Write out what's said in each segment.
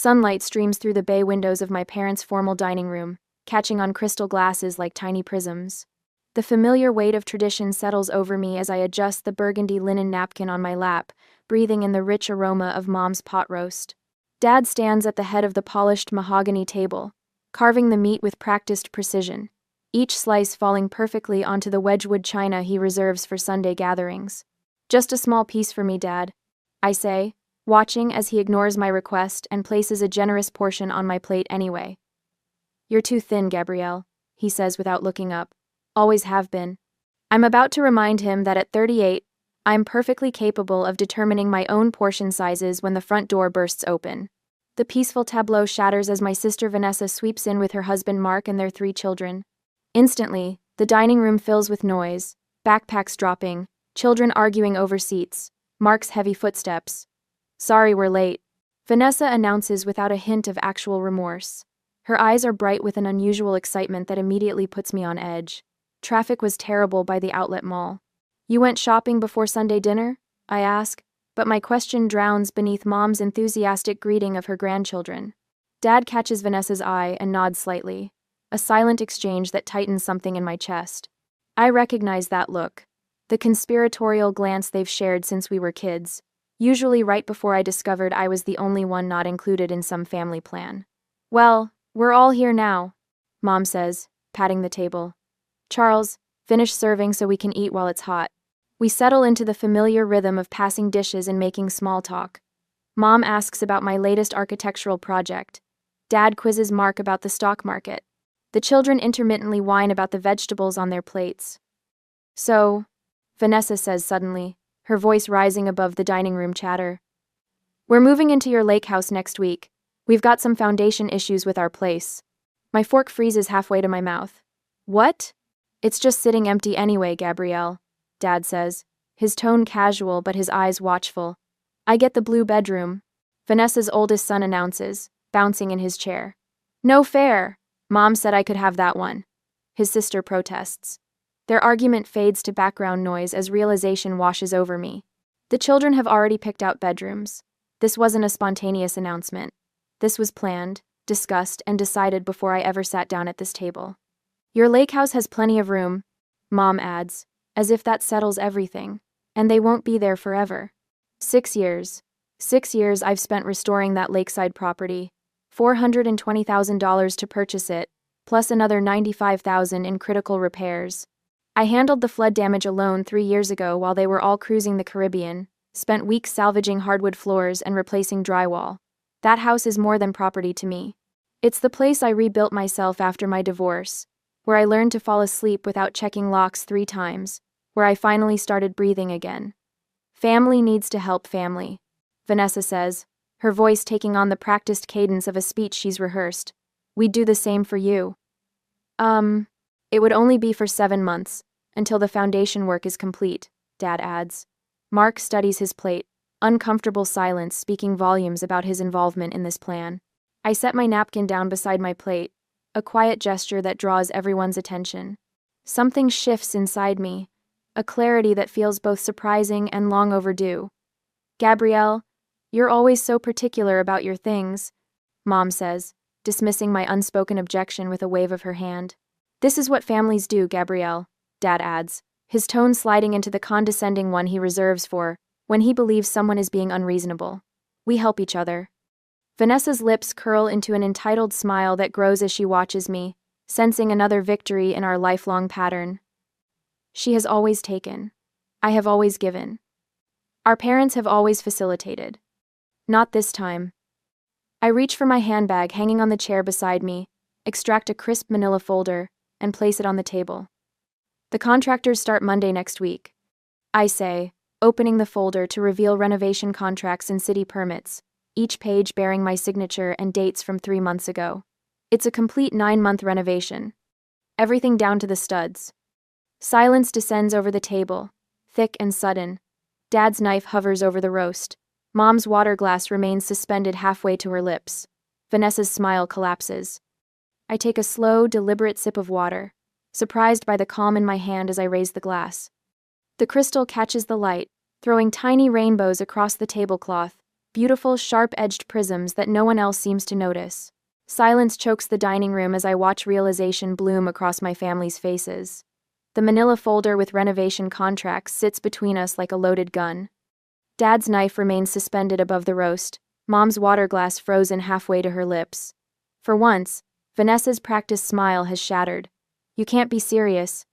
Sunlight streams through the bay windows of my parents' formal dining room, catching on crystal glasses like tiny prisms. The familiar weight of tradition settles over me as I adjust the burgundy linen napkin on my lap, breathing in the rich aroma of Mom's pot roast. Dad stands at the head of the polished mahogany table, carving the meat with practiced precision, each slice falling perfectly onto the Wedgwood china he reserves for Sunday gatherings. "Just a small piece for me, Dad," I say, watching as he ignores my request and places a generous portion on my plate anyway. "You're too thin, Gabrielle," he says without looking up. "Always have been." I'm about to remind him that at 38, I'm perfectly capable of determining my own portion sizes when the front door bursts open. The peaceful tableau shatters as my sister Vanessa sweeps in with her husband Mark and their 3 children. Instantly, the dining room fills with noise, backpacks dropping, children arguing over seats, Mark's heavy footsteps. "Sorry we're late," Vanessa announces without a hint of actual remorse. Her eyes are bright with an unusual excitement that immediately puts me on edge. Traffic was terrible by the outlet mall. "You went shopping before Sunday dinner?" I ask, but my question drowns beneath Mom's enthusiastic greeting of her grandchildren. Dad catches Vanessa's eye and nods slightly, a silent exchange that tightens something in my chest. I recognize that look, the conspiratorial glance they've shared since we were kids, usually right before I discovered I was the only one not included in some family plan. "Well, we're all here now," Mom says, patting the table. "Charles, finish serving so we can eat while it's hot." We settle into the familiar rhythm of passing dishes and making small talk. Mom asks about my latest architectural project. Dad quizzes Mark about the stock market. The children intermittently whine about the vegetables on their plates. "So," Vanessa says suddenly, her voice rising above the dining room chatter, "we're moving into your Lakehouse next week. We've got some foundation issues with our place." My fork freezes halfway to my mouth. "What?" "It's just sitting empty anyway, Gabrielle," Dad says, his tone casual but his eyes watchful. "I get the blue bedroom," Vanessa's oldest son announces, bouncing in his chair. "No fair. Mom said I could have that one," his sister protests. Their argument fades to background noise as realization washes over me. The children have already picked out bedrooms. This wasn't a spontaneous announcement. This was planned, discussed, and decided before I ever sat down at this table. "Your Lakehouse has plenty of room," Mom adds, as if that settles everything, "and they won't be there forever." 6 years. 6 years I've spent restoring that lakeside property. $420,000 to purchase it, plus another $95,000 in critical repairs. I handled the flood damage alone 3 years ago while they were all cruising the Caribbean, spent weeks salvaging hardwood floors and replacing drywall. That house is more than property to me. It's the place I rebuilt myself after my divorce, where I learned to fall asleep without checking locks 3 times, where I finally started breathing again. "Family needs to help family," Vanessa says, her voice taking on the practiced cadence of a speech she's rehearsed. "We'd do the same for you." It would only be for 7 months, until the foundation work is complete," Dad adds. Mark studies his plate, uncomfortable silence speaking volumes about his involvement in this plan. I set my napkin down beside my plate, a quiet gesture that draws everyone's attention. Something shifts inside me, a clarity that feels both surprising and long overdue. "Gabrielle, you're always so particular about your things," Mom says, dismissing my unspoken objection with a wave of her hand. "This is what families do, Gabrielle," Dad adds, his tone sliding into the condescending one he reserves for when he believes someone is being unreasonable. "We help each other." Vanessa's lips curl into an entitled smile that grows as she watches me, sensing another victory in our lifelong pattern. She has always taken. I have always given. Our parents have always facilitated. Not this time. I reach for my handbag hanging on the chair beside me, extract a crisp manila folder, and place it on the table. "The contractors start Monday next week," I say, opening the folder to reveal renovation contracts and city permits, each page bearing my signature and dates from 3 months ago. It's a complete 9-month renovation. Everything down to the studs. Silence descends over the table, thick and sudden. Dad's knife hovers over the roast. Mom's water glass remains suspended halfway to her lips. Vanessa's smile collapses. I take a slow, deliberate sip of water, surprised by the calm in my hand as I raise the glass. The crystal catches the light, throwing tiny rainbows across the tablecloth, beautiful, sharp-edged prisms that no one else seems to notice. Silence chokes the dining room as I watch realization bloom across my family's faces. The manila folder with renovation contracts sits between us like a loaded gun. Dad's knife remains suspended above the roast, Mom's water glass frozen halfway to her lips. For once, Vanessa's practiced smile has shattered. "You can't be serious,"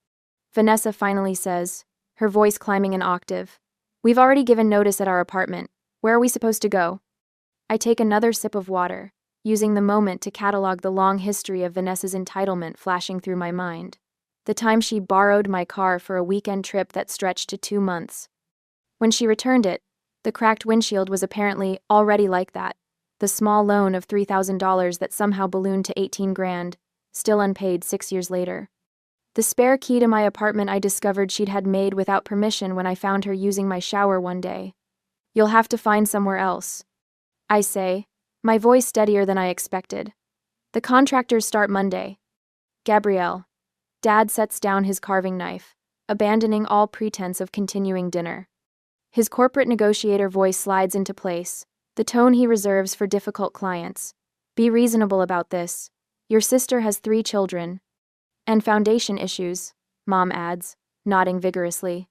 Vanessa finally says, her voice climbing an octave. "We've already given notice at our apartment. Where are we supposed to go?" I take another sip of water, using the moment to catalog the long history of Vanessa's entitlement flashing through my mind. The time she borrowed my car for a weekend trip that stretched to 2 months. When she returned it, the cracked windshield was apparently already like that. The small loan of $3,000 that somehow ballooned to 18 grand, still unpaid 6 years later. The spare key to my apartment I discovered she'd had made without permission when I found her using my shower one day. "You'll have to find somewhere else," I say, my voice steadier than I expected. "The contractors start Monday." "Gabrielle." Dad sets down his carving knife, abandoning all pretense of continuing dinner. His corporate negotiator voice slides into place, the tone he reserves for difficult clients. "Be reasonable about this. Your sister has 3 children. And foundation issues," Mom adds, nodding vigorously.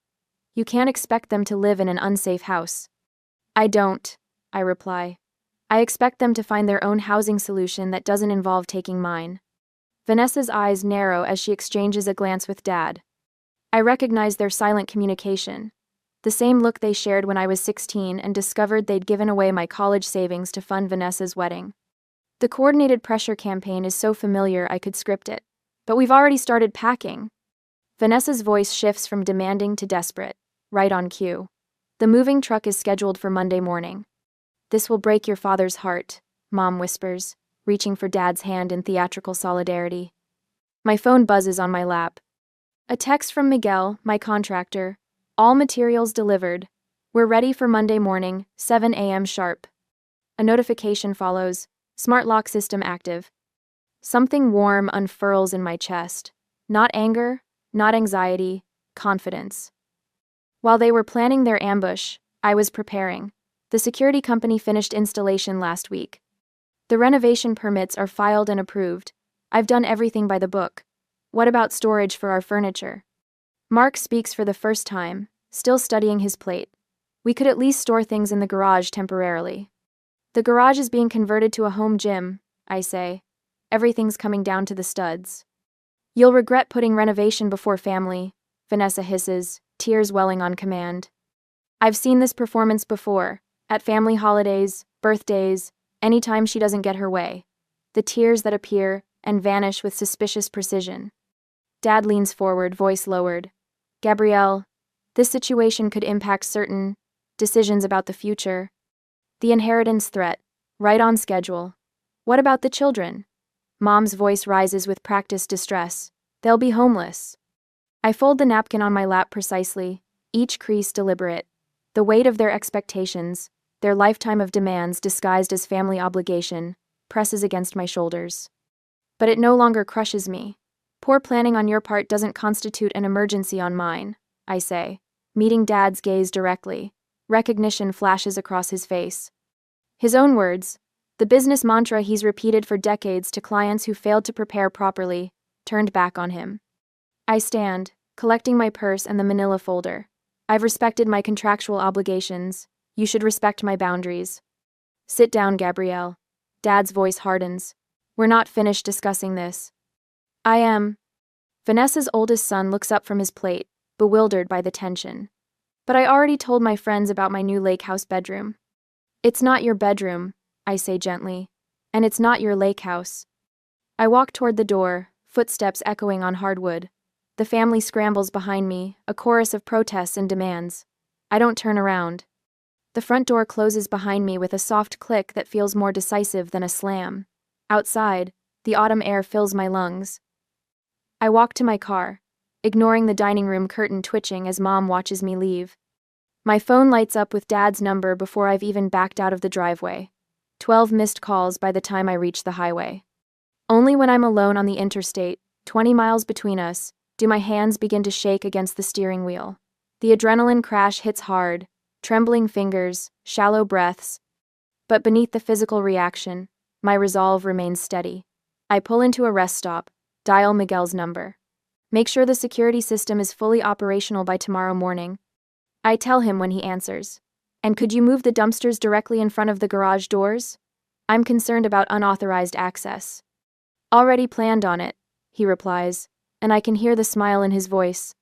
"You can't expect them to live in an unsafe house." "I don't," I reply. "I expect them to find their own housing solution that doesn't involve taking mine." Vanessa's eyes narrow as she exchanges a glance with Dad. I recognize their silent communication, the same look they shared when I was 16 and discovered they'd given away my college savings to fund Vanessa's wedding. The coordinated pressure campaign is so familiar I could script it. "But we've already started packing." Vanessa's voice shifts from demanding to desperate, right on cue. "The moving truck is scheduled for Monday morning." "This will break your father's heart," Mom whispers, reaching for Dad's hand in theatrical solidarity. My phone buzzes on my lap. A text from Miguel, my contractor. "All materials delivered. We're ready for Monday morning, 7 a.m. sharp." A notification follows. "Smart lock system active." Something warm unfurls in my chest. Not anger, not anxiety, confidence. While they were planning their ambush, I was preparing. The security company finished installation last week. The renovation permits are filed and approved. I've done everything by the book. What about storage for our furniture? Mark speaks for the first time, still studying his plate. "We could at least store things in the garage temporarily." "The garage is being converted to a home gym," I say. "Everything's coming down to the studs." "You'll regret putting renovation before family," Vanessa hisses, tears welling on command. I've seen this performance before, at family holidays, birthdays, anytime she doesn't get her way. The tears that appear and vanish with suspicious precision. Dad leans forward, voice lowered. "Gabrielle, this situation could impact certain decisions about the future. The inheritance threat, right on schedule. What about the children?" Mom's voice rises with practiced distress. "They'll be homeless." I fold the napkin on my lap precisely, each crease deliberate. The weight of their expectations, their lifetime of demands disguised as family obligation, presses against my shoulders. But it no longer crushes me. "Poor planning on your part doesn't constitute an emergency on mine," I say, meeting Dad's gaze directly. Recognition flashes across his face. His own words, the business mantra he's repeated for decades to clients who failed to prepare properly, turned back on him. I stand, collecting my purse and the manila folder. "I've respected my contractual obligations. You should respect my boundaries." "Sit down, Gabrielle." Dad's voice hardens. "We're not finished discussing this." "I am." Vanessa's oldest son looks up from his plate, bewildered by the tension. "But I already told my friends about my new Lakehouse bedroom." "It's not your bedroom," I say gently. "And it's not your Lakehouse." I walk toward the door, footsteps echoing on hardwood. The family scrambles behind me, a chorus of protests and demands. I don't turn around. The front door closes behind me with a soft click that feels more decisive than a slam. Outside, the autumn air fills my lungs. I walk to my car, ignoring the dining room curtain twitching as Mom watches me leave. My phone lights up with Dad's number before I've even backed out of the driveway. 12 missed calls by the time I reach the highway. Only when I'm alone on the interstate, 20 miles between us, do my hands begin to shake against the steering wheel. The adrenaline crash hits hard, trembling fingers, shallow breaths. But beneath the physical reaction, my resolve remains steady. I pull into a rest stop, dial Miguel's number. Make sure the security system is fully operational by tomorrow morning. I tell him when he answers. And could you move the dumpsters directly in front of the garage doors? I'm concerned about unauthorized access. Already planned on it, he replies, and I can hear the smile in his voice.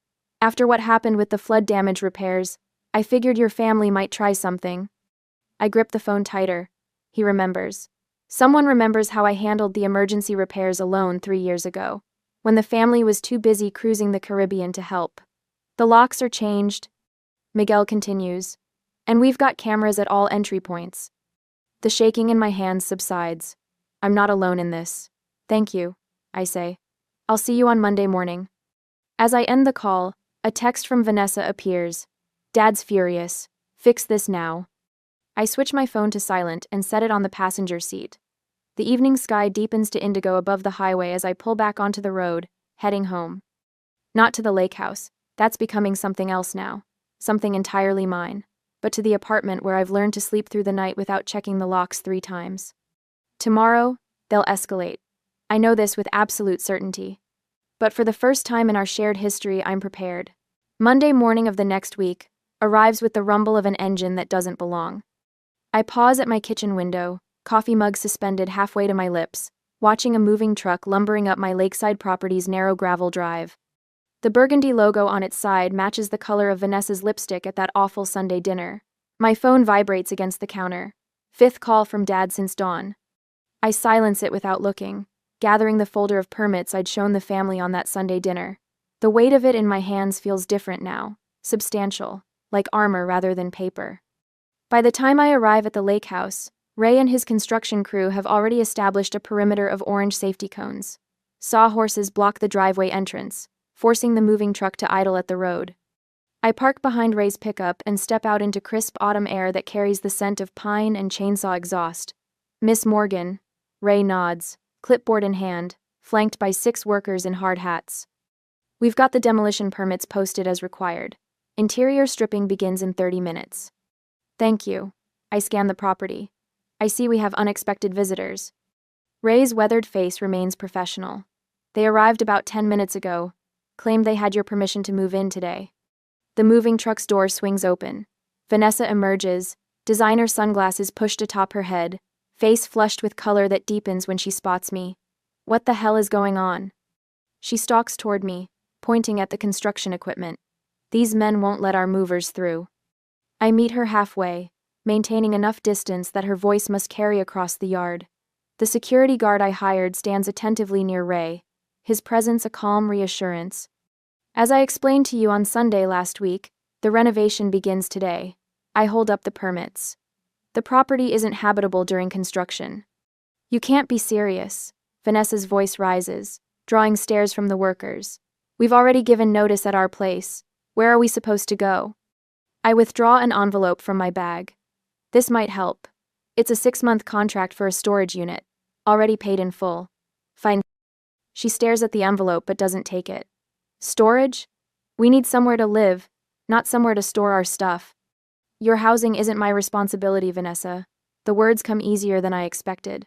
After what happened with the flood damage repairs, I figured your family might try something. I grip the phone tighter. He remembers. Someone remembers how I handled the emergency repairs alone 3 years ago, when the family was too busy cruising the Caribbean to help. The locks are changed, Miguel continues, and we've got cameras at all entry points. The shaking in my hands subsides. I'm not alone in this. Thank you, I say. I'll see you on Monday morning. As I end the call, a text from Vanessa appears. Dad's furious. Fix this now. I switch my phone to silent and set it on the passenger seat. The evening sky deepens to indigo above the highway as I pull back onto the road, heading home. Not to the Lakehouse. That's becoming something else now. Something entirely mine. But to the apartment where I've learned to sleep through the night without checking the locks 3 times. Tomorrow, they'll escalate. I know this with absolute certainty. But for the first time in our shared history, I'm prepared. Monday morning of the next week arrives with the rumble of an engine that doesn't belong. I pause at my kitchen window, coffee mug suspended halfway to my lips, watching a moving truck lumbering up my lakeside property's narrow gravel drive. The burgundy logo on its side matches the color of Vanessa's lipstick at that awful Sunday dinner. My phone vibrates against the counter. 5th call from Dad since dawn. I silence it without looking, gathering the folder of permits I'd shown the family on that Sunday dinner. The weight of it in my hands feels different now, substantial, like armor rather than paper. By the time I arrive at the Lakehouse, Ray and his construction crew have already established a perimeter of orange safety cones. Sawhorses block the driveway entrance, forcing the moving truck to idle at the road. I park behind Ray's pickup and step out into crisp autumn air that carries the scent of pine and chainsaw exhaust. Miss Morgan, Ray nods, clipboard in hand, flanked by 6 workers in hard hats. We've got the demolition permits posted as required. Interior stripping begins in 30 minutes. Thank you. I scan the property. I see we have unexpected visitors. Ray's weathered face remains professional. They arrived about 10 minutes ago, claimed they had your permission to move in today. The moving truck's door swings open. Vanessa emerges, designer sunglasses pushed atop her head, face flushed with color that deepens when she spots me. What the hell is going on? She stalks toward me, pointing at the construction equipment. These men won't let our movers through. I meet her halfway, maintaining enough distance that her voice must carry across the yard. The security guard I hired stands attentively near Ray, his presence a calm reassurance. As I explained to you on Sunday last week, the renovation begins today. I hold up the permits. The property isn't habitable during construction. You can't be serious. Vanessa's voice rises, drawing stares from the workers. We've already given notice at our place. Where are we supposed to go? I withdraw an envelope from my bag. This might help. It's a 6-month contract for a storage unit, already paid in full. Fine. She stares at the envelope but doesn't take it. Storage? We need somewhere to live, not somewhere to store our stuff. Your housing isn't my responsibility, Vanessa. The words come easier than I expected.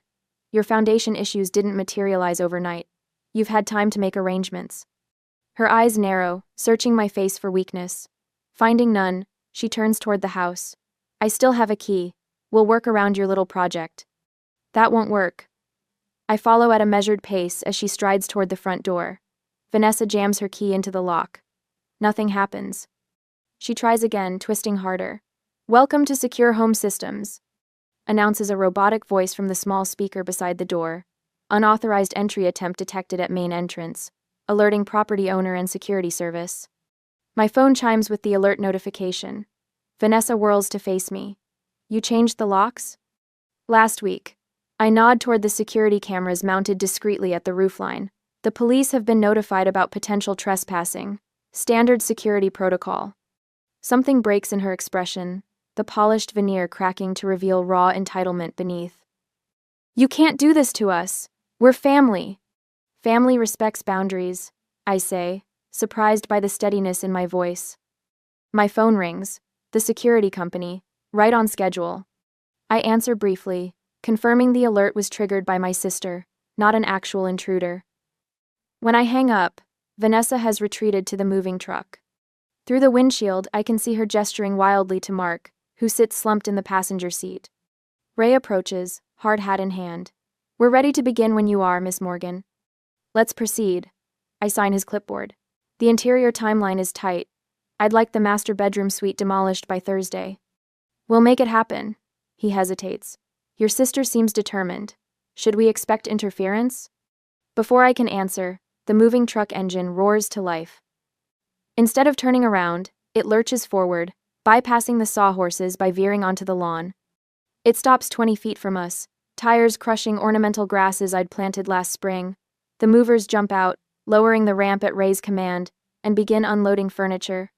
Your foundation issues didn't materialize overnight. You've had time to make arrangements. Her eyes narrow, searching my face for weakness. Finding none, she turns toward the house. I still have a key. We'll work around your little project. That won't work. I follow at a measured pace as she strides toward the front door. Vanessa jams her key into the lock. Nothing happens. She tries again, twisting harder. Welcome to Secure Home Systems, announces a robotic voice from the small speaker beside the door. Unauthorized entry attempt detected at main entrance, alerting property owner and security service. My phone chimes with the alert notification. Vanessa whirls to face me. You changed the locks? Last week. I nod toward the security cameras mounted discreetly at the roofline. The police have been notified about potential trespassing. Standard security protocol. Something breaks in her expression, the polished veneer cracking to reveal raw entitlement beneath. You can't do this to us. We're family. Family respects boundaries, I say, surprised by the steadiness in my voice. My phone rings. The security company, right on schedule. I answer briefly, confirming the alert was triggered by my sister, not an actual intruder. When I hang up, Vanessa has retreated to the moving truck. Through the windshield, I can see her gesturing wildly to Mark, who sits slumped in the passenger seat. Ray approaches, hard hat in hand. "We're ready to begin when you are, Miss Morgan." "Let's proceed." I sign his clipboard. "The interior timeline is tight. I'd like the master bedroom suite demolished by Thursday." "We'll make it happen." He hesitates. "Your sister seems determined. Should we expect interference?" Before I can answer, the moving truck engine roars to life. Instead of turning around, it lurches forward, bypassing the sawhorses by veering onto the lawn. It stops 20 feet from us, tires crushing ornamental grasses I'd planted last spring. The movers jump out, lowering the ramp at Ray's command, and begin unloading furniture.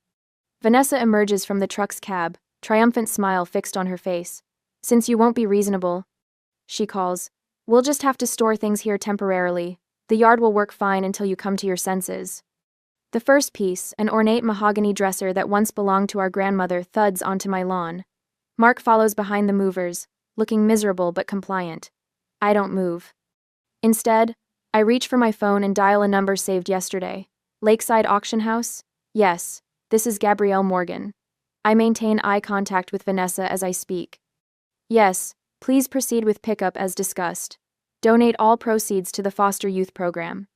Vanessa emerges from the truck's cab, triumphant smile fixed on her face. "Since you won't be reasonable," she calls, "we'll just have to store things here temporarily. The yard will work fine until you come to your senses." The first piece, an ornate mahogany dresser that once belonged to our grandmother, thuds onto my lawn. Mark follows behind the movers, looking miserable but compliant. I don't move. Instead, I reach for my phone and dial a number saved yesterday. Lakeside Auction House? Yes, this is Gabrielle Morgan. I maintain eye contact with Vanessa as I speak. "Yes, please proceed with pickup as discussed. Donate all proceeds to the foster youth program."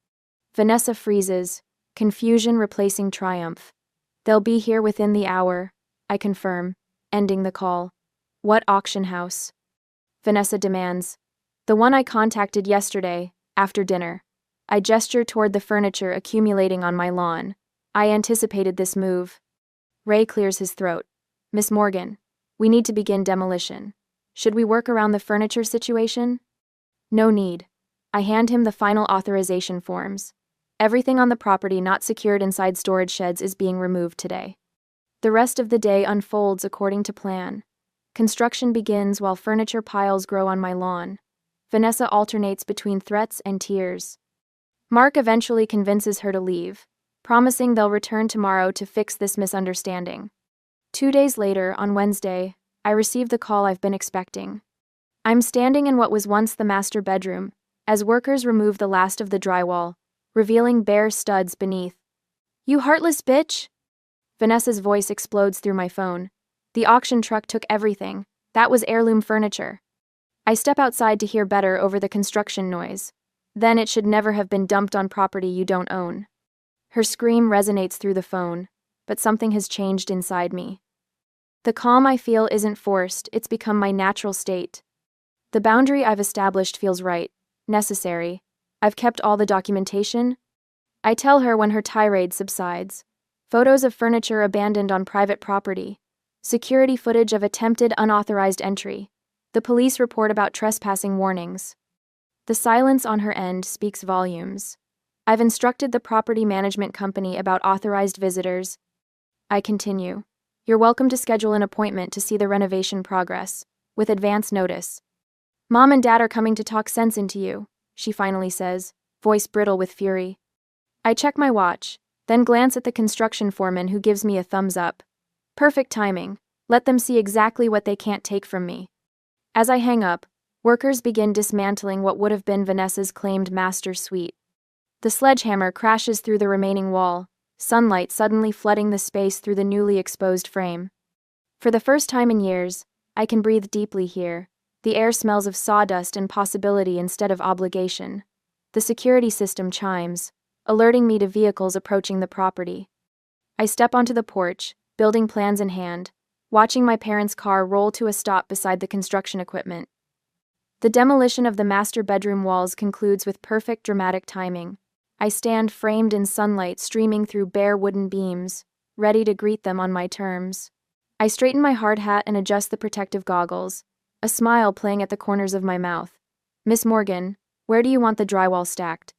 Vanessa freezes, confusion replacing triumph. "They'll be here within the hour," I confirm, ending the call. "What auction house?" Vanessa demands. "The one I contacted yesterday, after dinner." I gesture toward the furniture accumulating on my lawn. I anticipated this move. Ray clears his throat. "Miss Morgan, we need to begin demolition. Should we work around the furniture situation?" "No need." I hand him the final authorization forms. Everything on the property not secured inside storage sheds is being removed today. The rest of the day unfolds according to plan. Construction begins while furniture piles grow on my lawn. Vanessa alternates between threats and tears. Mark eventually convinces her to leave, promising they'll return tomorrow to fix this misunderstanding. 2 days later, on Wednesday, I receive the call I've been expecting. I'm standing in what was once the master bedroom, as workers remove the last of the drywall, revealing bare studs beneath. "You heartless bitch!" Vanessa's voice explodes through my phone. "The auction truck took everything. That was heirloom furniture." I step outside to hear better over the construction noise. "Then it should never have been dumped on property you don't own." Her scream resonates through the phone, but something has changed inside me. The calm I feel isn't forced, it's become my natural state. The boundary I've established feels right, necessary. I've kept all the documentation. I tell her when her tirade subsides. Photos of furniture abandoned on private property. Security footage of attempted unauthorized entry. The police report about trespassing warnings. The silence on her end speaks volumes. I've instructed the property management company about authorized visitors. I continue. "You're welcome to schedule an appointment to see the renovation progress, with advance notice. Mom and Dad are coming to talk sense into you," she finally says, voice brittle with fury. I check my watch, then glance at the construction foreman who gives me a thumbs up. Perfect timing. Let them see exactly what they can't take from me. As I hang up, workers begin dismantling what would have been Vanessa's claimed master suite. The sledgehammer crashes through the remaining wall, sunlight suddenly flooding the space through the newly exposed frame. For the first time in years, I can breathe deeply here. The air smells of sawdust and possibility instead of obligation. The security system chimes, alerting me to vehicles approaching the property. I step onto the porch, building plans in hand, watching my parents' car roll to a stop beside the construction equipment. The demolition of the master bedroom walls concludes with perfect dramatic timing. I stand framed in sunlight streaming through bare wooden beams, ready to greet them on my terms. I straighten my hard hat and adjust the protective goggles, a smile playing at the corners of my mouth. "Miss Morgan, where do you want the drywall stacked?"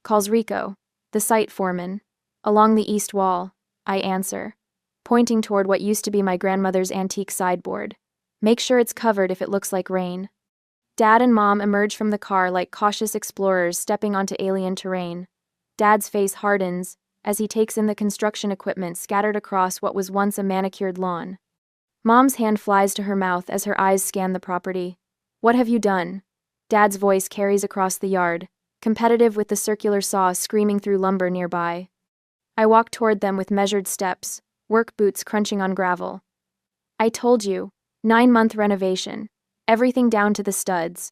Calls Rico, the site foreman. "Along the east wall," I answer, pointing toward what used to be my grandmother's antique sideboard. "Make sure it's covered if it looks like rain." Dad and Mom emerge from the car like cautious explorers stepping onto alien terrain. Dad's face hardens as he takes in the construction equipment scattered across what was once a manicured lawn. Mom's hand flies to her mouth as her eyes scan the property. What have you done? Dad's voice carries across the yard, competitive with the circular saw screaming through lumber nearby. I walk toward them with measured steps, work boots crunching on gravel. I told you, 9-month renovation, everything down to the studs.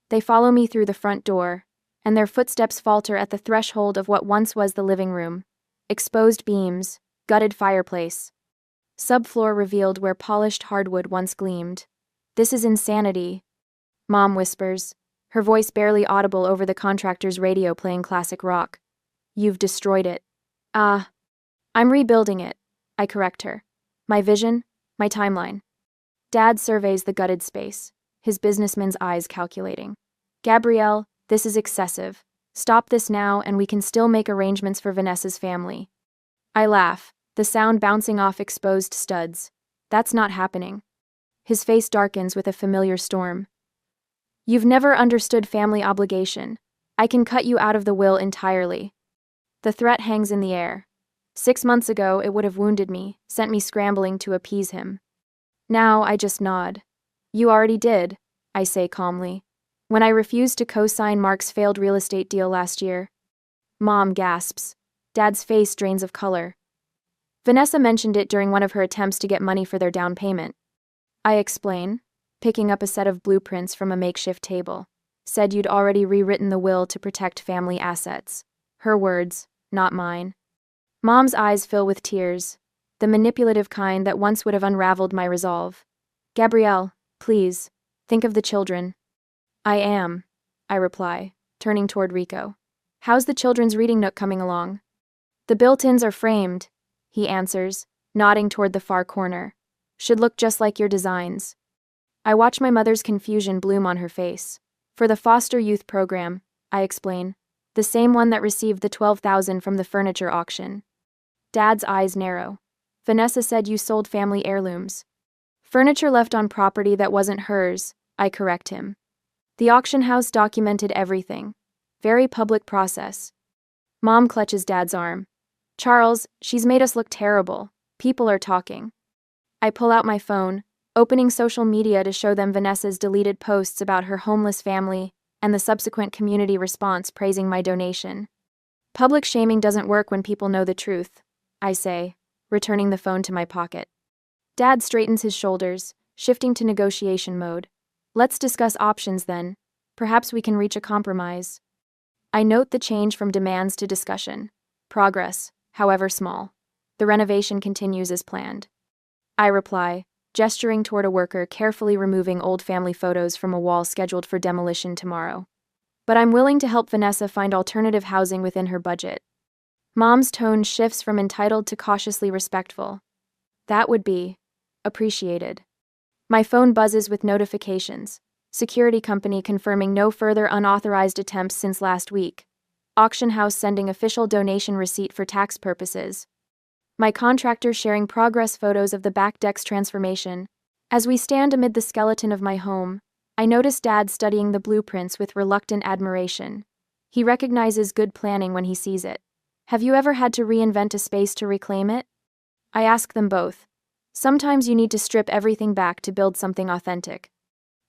They follow me through the front door, and their footsteps falter at the threshold of what once was the living room. Exposed beams, gutted fireplace. Subfloor revealed where polished hardwood once gleamed. This is insanity, Mom whispers, her voice barely audible over the contractor's radio playing classic rock. You've destroyed it. Ah. I'm rebuilding it, I correct her. My vision, my timeline. Dad surveys the gutted space, his businessman's eyes calculating. Gabrielle, this is excessive. Stop this now and we can still make arrangements for Vanessa's family. I laugh, the sound bouncing off exposed studs. That's not happening. His face darkens with a familiar storm. You've never understood family obligation. I can cut you out of the will entirely. The threat hangs in the air. 6 months ago, it would have wounded me, sent me scrambling to appease him. Now, I just nod. You already did, I say calmly, when I refused to co-sign Mark's failed real estate deal last year. Mom gasps. Dad's face drains of color. Vanessa mentioned it during one of her attempts to get money for their down payment. I explain, picking up a set of blueprints from a makeshift table. Said you'd already rewritten the will to protect family assets. Her words, not mine. Mom's eyes fill with tears, the manipulative kind that once would have unraveled my resolve. Gabrielle, please, think of the children. I am, I reply, turning toward Rico. How's the children's reading nook coming along? The built-ins are framed, he answers, nodding toward the far corner. Should look just like your designs. I watch my mother's confusion bloom on her face. For the foster youth program, I explain, the same one that received the $12,000 from the furniture auction. Dad's eyes narrow. Vanessa said you sold family heirlooms. Furniture left on property that wasn't hers, I correct him. The auction house documented everything. Very public process. Mom clutches Dad's arm. Charles, she's made us look terrible. People are talking. I pull out my phone, opening social media to show them Vanessa's deleted posts about her homeless family and the subsequent community response praising my donation. Public shaming doesn't work when people know the truth, I say, returning the phone to my pocket. Dad straightens his shoulders, shifting to negotiation mode. Let's discuss options then. Perhaps we can reach a compromise. I note the change from demands to discussion. Progress, however small. The renovation continues as planned. I reply, gesturing toward a worker carefully removing old family photos from a wall scheduled for demolition tomorrow. But I'm willing to help Vanessa find alternative housing within her budget. Mom's tone shifts from entitled to cautiously respectful. That would be appreciated. My phone buzzes with notifications. Security company confirming no further unauthorized attempts since last week. Auction house sending official donation receipt for tax purposes. My contractor sharing progress photos of the back deck's transformation. As we stand amid the skeleton of my home, I notice Dad studying the blueprints with reluctant admiration. He recognizes good planning when he sees it. Have you ever had to reinvent a space to reclaim it? I ask them both. Sometimes you need to strip everything back to build something authentic.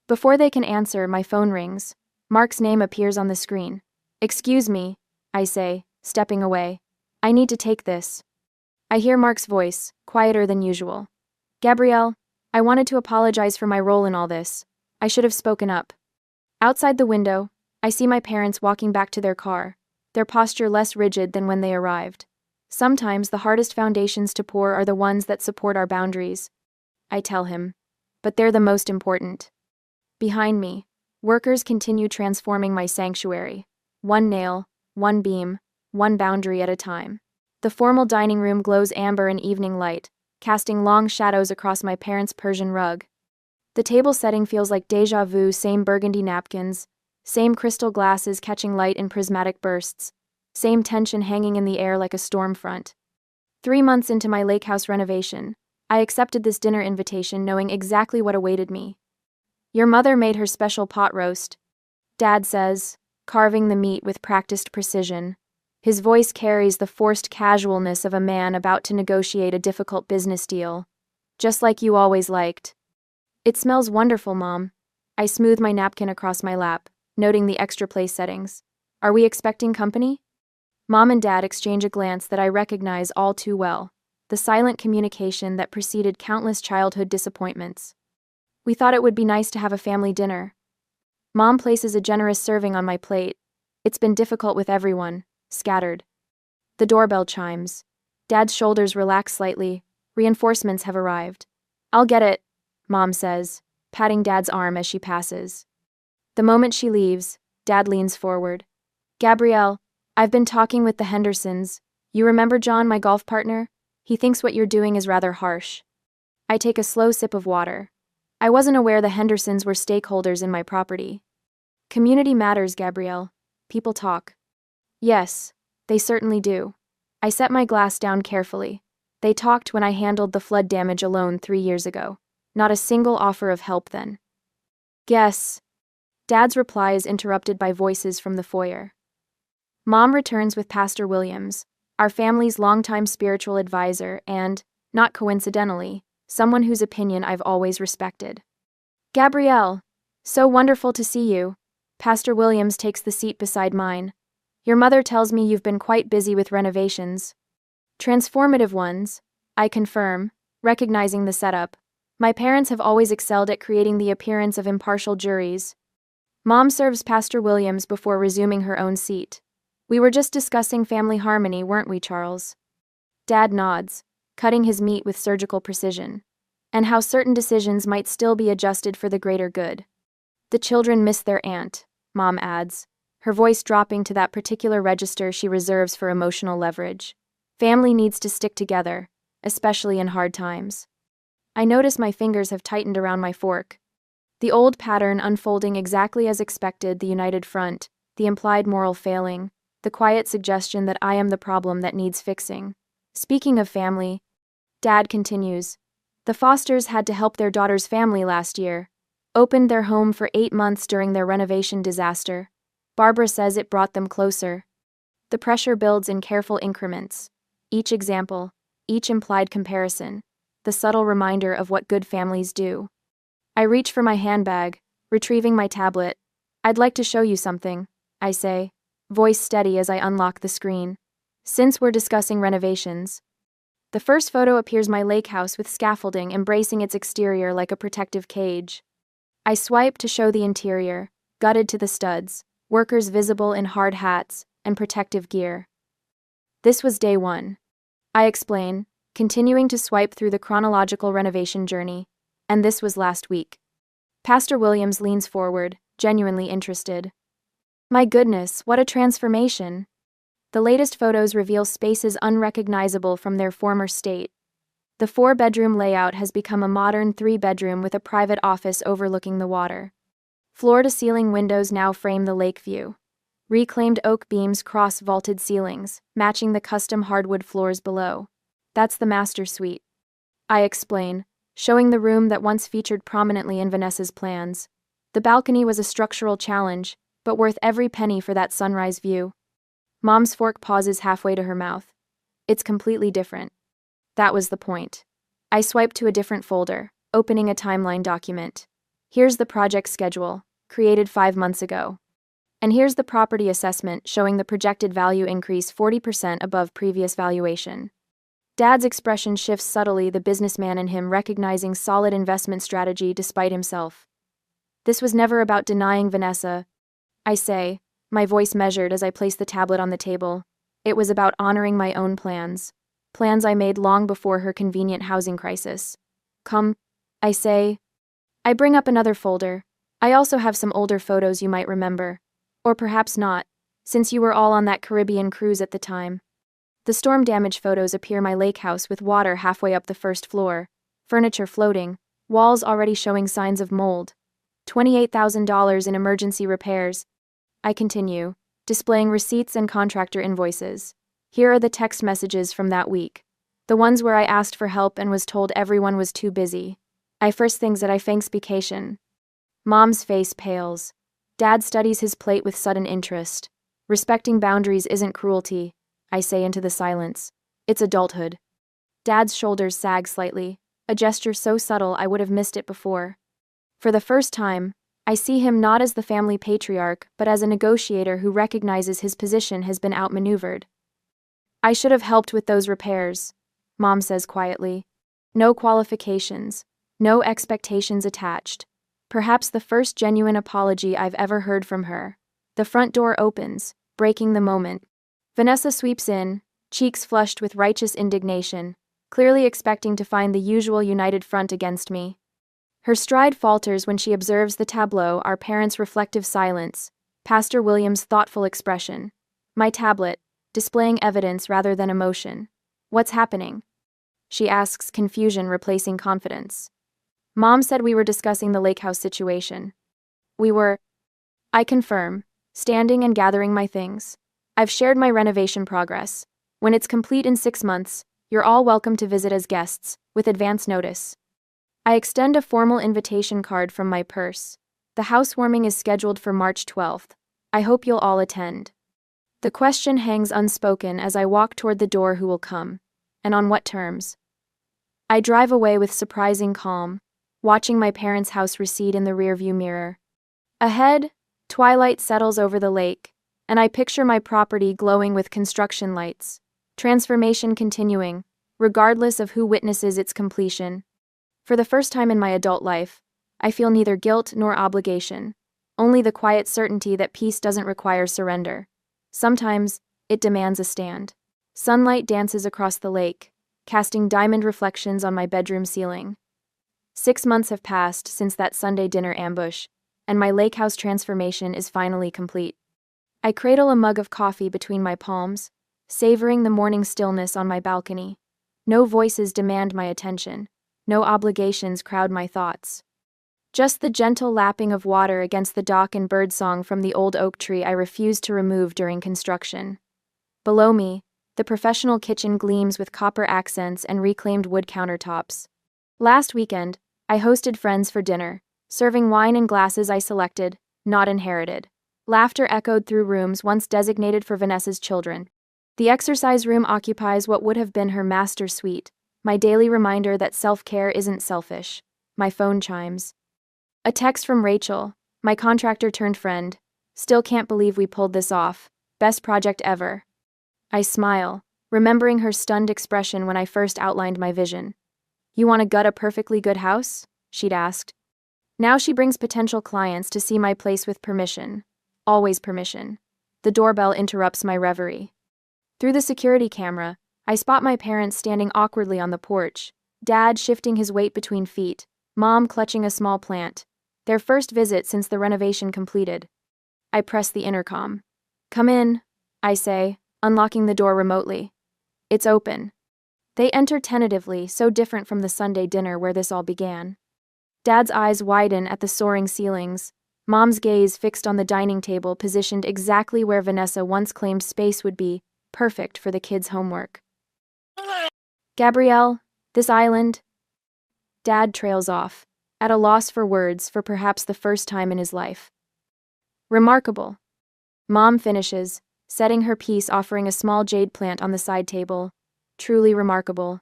Before they can answer, my phone rings. Mark's name appears on the screen. Excuse me, I say, stepping away. I need to take this. I hear Mark's voice, quieter than usual. Gabrielle, I wanted to apologize for my role in all this. I should have spoken up. Outside the window, I see my parents walking back to their car, their posture less rigid than when they arrived. Sometimes the hardest foundations to pour are the ones that support our boundaries, I tell him, but they're the most important. Behind me, workers continue transforming my sanctuary, one nail, one beam, one boundary at a time. The formal dining room glows amber in evening light, casting long shadows across my parents' Persian rug. The table setting feels like déjà vu, same burgundy napkins, same crystal glasses catching light in prismatic bursts, same tension hanging in the air like a storm front. 3 months into my Lakehouse renovation, I accepted this dinner invitation knowing exactly what awaited me. Your mother made her special pot roast, Dad says, carving the meat with practiced precision. His voice carries the forced casualness of a man about to negotiate a difficult business deal. Just like you always liked. It smells wonderful, Mom. I smooth my napkin across my lap, noting the extra place settings. Are we expecting company? Mom and Dad exchange a glance that I recognize all too well, the silent communication that preceded countless childhood disappointments. We thought it would be nice to have a family dinner. Mom places a generous serving on my plate. It's been difficult with everyone, scattered. The doorbell chimes. Dad's shoulders relax slightly. Reinforcements have arrived. I'll get it, Mom says, patting Dad's arm as she passes. The moment she leaves, Dad leans forward. Gabrielle, I've been talking with the Hendersons. You remember John, my golf partner? He thinks what you're doing is rather harsh. I take a slow sip of water. I wasn't aware the Hendersons were stakeholders in my property. Community matters, Gabrielle. People talk. Yes, they certainly do. I set my glass down carefully. They talked when I handled the flood damage alone 3 years ago. Not a single offer of help then. Guess. Dad's reply is interrupted by voices from the foyer. Mom returns with Pastor Williams, our family's longtime spiritual advisor and, not coincidentally, someone whose opinion I've always respected. Gabrielle, so wonderful to see you. Pastor Williams takes the seat beside mine. Your mother tells me you've been quite busy with renovations. Transformative ones, I confirm, recognizing the setup. My parents have always excelled at creating the appearance of impartial juries. Mom serves Pastor Williams before resuming her own seat. We were just discussing family harmony, weren't we, Charles? Dad nods, cutting his meat with surgical precision, and how certain decisions might still be adjusted for the greater good. The children miss their aunt, Mom adds, her voice dropping to that particular register she reserves for emotional leverage. Family needs to stick together, especially in hard times. I notice my fingers have tightened around my fork. The old pattern unfolding exactly as expected, the united front, the implied moral failing, the quiet suggestion that I am the problem that needs fixing. Speaking of family, Dad continues, the Fosters had to help their daughter's family last year. Opened their home for 8 months during their renovation disaster. Barbara says it brought them closer. The pressure builds in careful increments. Each example, each implied comparison, the subtle reminder of what good families do. I reach for my handbag, retrieving my tablet. I'd like to show you something, I say, voice steady as I unlock the screen. Since we're discussing renovations. The first photo appears my Lakehouse with scaffolding embracing its exterior like a protective cage. I swipe to show the interior, gutted to the studs, workers visible in hard hats and protective gear. This was day 1. I explain, continuing to swipe through the chronological renovation journey, and this was last week. Pastor Williams leans forward, genuinely interested. My goodness, what a transformation! The latest photos reveal spaces unrecognizable from their former state. The 4-bedroom layout has become a modern 3-bedroom with a private office overlooking the water. Floor-to-ceiling windows now frame the lake view. Reclaimed oak beams cross vaulted ceilings, matching the custom hardwood floors below. That's the master suite. I explain, showing the room that once featured prominently in Vanessa's plans. The balcony was a structural challenge, but worth every penny for that sunrise view. Mom's fork pauses halfway to her mouth. It's completely different. That was the point. I swipe to a different folder, opening a timeline document. Here's the project schedule, created 5 months ago. And here's the property assessment showing the projected value increase 40% above previous valuation. Dad's expression shifts subtly, the businessman in him recognizing solid investment strategy despite himself. This was never about denying Vanessa, I say, my voice measured as I place the tablet on the table. It was about honoring my own plans. Plans I made long before her convenient housing crisis. Come, I say. I bring up another folder. I also have some older photos you might remember. Or perhaps not, since you were all on that Caribbean cruise at the time. The storm damage photos appear my Lakehouse with water halfway up the first floor, furniture floating, walls already showing signs of mold. $28,000 in emergency repairs. I continue, displaying receipts and contractor invoices. Here are the text messages from that week. The ones where I asked for help and was told everyone was too busy. I first things that I thanks vacation. Mom's face pales. Dad studies his plate with sudden interest. Respecting boundaries isn't cruelty, I say into the silence. It's adulthood. Dad's shoulders sag slightly. a gesture so subtle I would have missed it before. For the first time, I see him not as the family patriarch, but as a negotiator who recognizes his position has been outmaneuvered. "I should have helped with those repairs," Mom says quietly. No qualifications, no expectations attached. Perhaps the first genuine apology I've ever heard from her. The front door opens, breaking the moment. Vanessa sweeps in, cheeks flushed with righteous indignation, clearly expecting to find the usual united front against me. Her stride falters when she observes the tableau, our parents' reflective silence, Pastor William's thoughtful expression, my tablet, displaying evidence rather than emotion. "What's happening?" she asks, confusion replacing confidence. "Mom said we were discussing the Lakehouse situation." "We were," I confirm, standing and gathering my things. "I've shared my renovation progress. When it's complete in 6 months, you're all welcome to visit as guests, with advance notice." I extend a formal invitation card from my purse. The housewarming is scheduled for March 12th. I hope you'll all attend. The question hangs unspoken as I walk toward the door. Who will come? And on what terms? I drive away with surprising calm, watching my parents' house recede in the rearview mirror. Ahead, twilight settles over the lake, and I picture my property glowing with construction lights, transformation continuing, regardless of who witnesses its completion. For the first time in my adult life, I feel neither guilt nor obligation, only the quiet certainty that peace doesn't require surrender. Sometimes, it demands a stand. Sunlight dances across the lake, casting diamond reflections on my bedroom ceiling. 6 months have passed since that Sunday dinner ambush, and my Lakehouse transformation is finally complete. I cradle a mug of coffee between my palms, savoring the morning stillness on my balcony. No voices demand my attention, no obligations crowd my thoughts. Just the gentle lapping of water against the dock and birdsong from the old oak tree I refused to remove during construction. Below me, the professional kitchen gleams with copper accents and reclaimed wood countertops. Last weekend, I hosted friends for dinner, serving wine in glasses I selected, not inherited. Laughter echoed through rooms once designated for Vanessa's children. The exercise room occupies what would have been her master suite, my daily reminder that self-care isn't selfish. My phone chimes. A text from Rachel, my contractor-turned-friend. "Still can't believe we pulled this off. Best project ever." I smile, remembering her stunned expression when I first outlined my vision. "You want to gut a perfectly good house?" she'd asked. Now she brings potential clients to see my place with permission. Always permission. The doorbell interrupts my reverie. Through the security camera, I spot my parents standing awkwardly on the porch, Dad shifting his weight between feet, Mom clutching a small plant. Their first visit since the renovation completed. I press the intercom. "Come in," I say, unlocking the door remotely. It's open. They enter tentatively, so different from the Sunday dinner where this all began. Dad's eyes widen at the soaring ceilings, Mom's gaze fixed on the dining table positioned exactly where Vanessa once claimed space would be, perfect for the kids' homework. "Gabrielle, this island..." Dad trails off, at a loss for words for perhaps the first time in his life. "Remarkable." Mom finishes, setting her piece, offering a small jade plant on the side table. "Truly remarkable."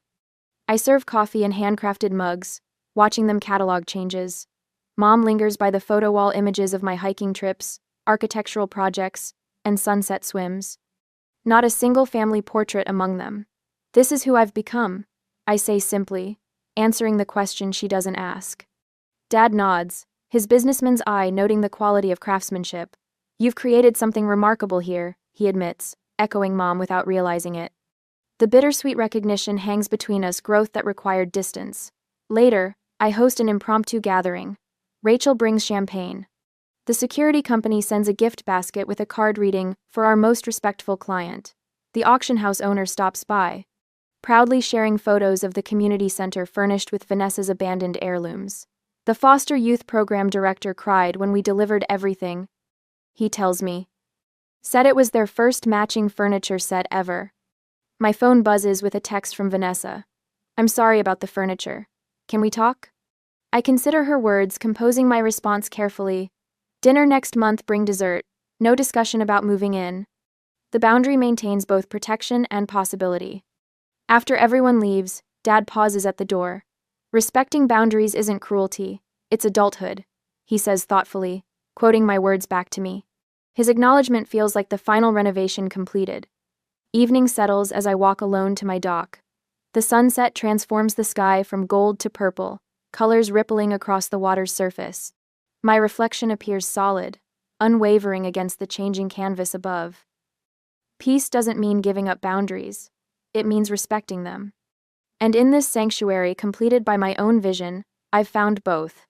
I serve coffee in handcrafted mugs, watching them catalog changes. Mom lingers by the photo wall images of my hiking trips, architectural projects, and sunset swims. Not a single family portrait among them. "This is who I've become," I say simply, answering the question she doesn't ask. Dad nods, his businessman's eye noting the quality of craftsmanship. "You've created something remarkable here," he admits, echoing Mom without realizing it. The bittersweet recognition hangs between us, growth that required distance. Later, I host an impromptu gathering. Rachel brings champagne. The security company sends a gift basket with a card reading, "For our most respectful client." The auction house owner stops by, proudly sharing photos of the community center furnished with Vanessa's abandoned heirlooms. The foster youth program director cried when we delivered everything, he tells me. Said it was their first matching furniture set ever. My phone buzzes with a text from Vanessa. "I'm sorry about the furniture. Can we talk?" I consider her words, composing my response carefully. "Dinner next month, bring dessert. No discussion about moving in." The boundary maintains both protection and possibility. After everyone leaves, Dad pauses at the door. Respecting boundaries isn't cruelty, it's adulthood, he says thoughtfully, quoting my words back to me. His acknowledgement feels like the final renovation completed. Evening settles as I walk alone to my dock. The sunset transforms the sky from gold to purple, colors rippling across the water's surface. My reflection appears solid, unwavering against the changing canvas above. Peace doesn't mean giving up boundaries, it means respecting them. And in this sanctuary completed by my own vision, I've found both.